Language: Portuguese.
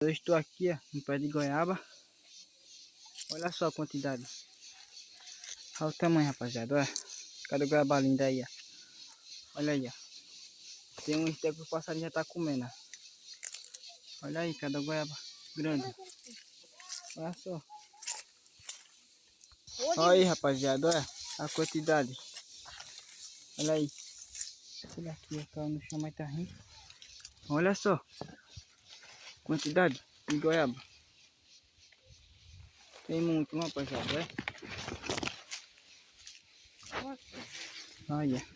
Eu estou aqui, ó, no pé de goiaba. Olha só a quantidade. Olha o tamanho, rapaziada. Olha. Cada goiaba linda aí, ó. Olha aí, ó. Tem um que o passarinho já tá comendo, ó. Olha aí, cada goiaba grande. Olha só. Olha aí, rapaziada. Olha a quantidade. Olha aí. Olha aqui, ó. No chão, mas tá rindo. Olha só. Quantidade de goiaba. Tem muito, rapaziada. Olha. Olha.